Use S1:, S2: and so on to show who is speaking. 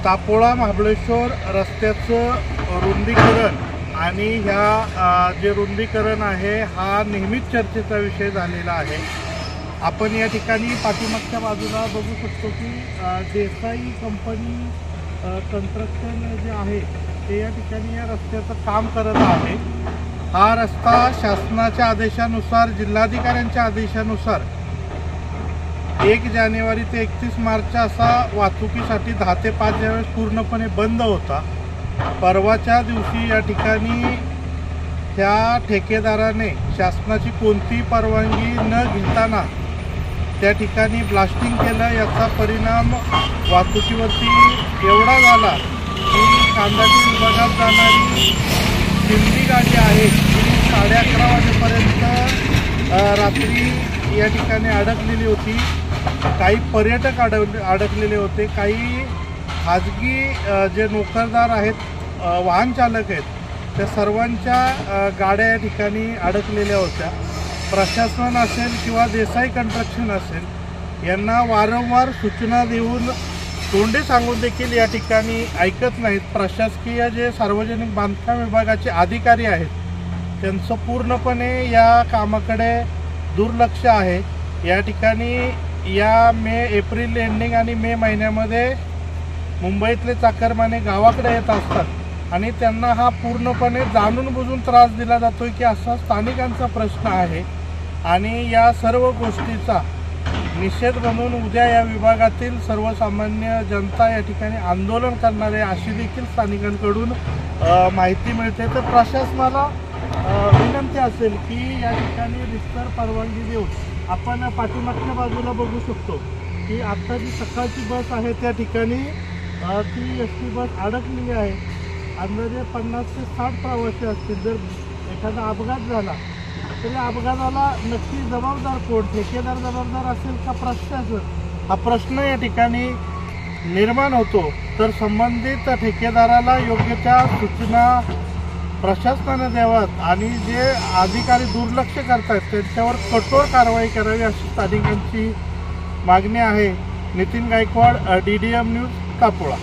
S1: तापोळा महाबळेश्वर रस्त्याचं रुंदीकरण आणि ह्या जे रुंदीकरण आहे हा नेहमीच चर्चेचा विषय झालेला आहे। आपण या ठिकाणी पाठीमागच्या बाजूला बघू शकतो की देसाई कंपनी कन्स्ट्रक्शन जे आहे ते या ठिकाणी या रस्त्याचं काम करत आहे। हा रस्ता शासनाच्या आदेशानुसार जिल्हाधिकाऱ्यांच्या आदेशानुसार 1 जानेवारी ते 31 मार्च असा वाहतुकीसाठी 10 ते 5 यावेळेस पूर्णपणे बंद होता। परवाच्या दिवशी या ठिकाणी त्या ठेकेदाराने शासनाची कोणतीही परवानगी न घेताना त्या ठिकाणी ब्लास्टिंग केलं। याचा परिणाम वाहतुकीवरती एवढा झाला की कांदाची विभागात जाणारी दिंडी गाडी आहे ती 11:30 वाजेपर्यंत रात्री या ठिकाणी अडकलेली होती। काही पर्यटक अडकलेले होते, काही खाजगी जे नोकरदार आहेत, वाहन चालक आहेत, त्या सर्वांच्या गाड्या या ठिकाणी अडकलेल्या होत्या। प्रशासन असेल किंवा देसाई कन्स्ट्रक्शन असेल यांना वारंवार सूचना देऊन तोंडे सांगून देखील या ठिकाणी ऐकत नाहीत। प्रशासकीय जे सार्वजनिक बांधकाम विभागाचे अधिकारी आहेत त्यांचं पूर्णपणे या कामाकडे दुर्लक्ष आहे। या ठिकाणी या एप्रिल एंडिंग आणि मे महिन्यामध्ये मुंबईतले चाकरमाने गावाकडे येत असतात आणि त्यांना हा पूर्णपणे जाणून बुजून त्रास दिला जातोय की असा स्थानिकांचा प्रश्न आहे। आणि या सर्व गोष्टीचा निषेध म्हणून उद्या या विभागातील सर्वसामान्य जनता या ठिकाणी आंदोलन करणार आहे अशी देखील स्थानिकांकडून माहिती मिळते। तर प्रशासनाला विनंती असेल की या ठिकाणी रितसर परवानगी देऊन आपण पाठीमागच्या बाजूला बघू शकतो की आता जी सकाळची बस आहे त्या ठिकाणी ती एसटी बस अडकलेली आहे। अंदाजे 50 ते 60 प्रवासी असतील। जर एखादा अपघात झाला तर या अपघाताला नक्की जबाबदार कोण, ठेकेदार जबाबदार असेल का प्रशासन, हा प्रश्न या ठिकाणी निर्माण होतो। तर संबंधित ठेकेदाराला योग्य त्या सूचना प्रशासनाने द्याव्यात आणि जे अधिकारी दुर्लक्ष करतात त्यांच्यावर कठोर कारवाई करावी अशी स्थानिकांची मागणी आहे। Nitin Gaikwad, DDM news, Tapola.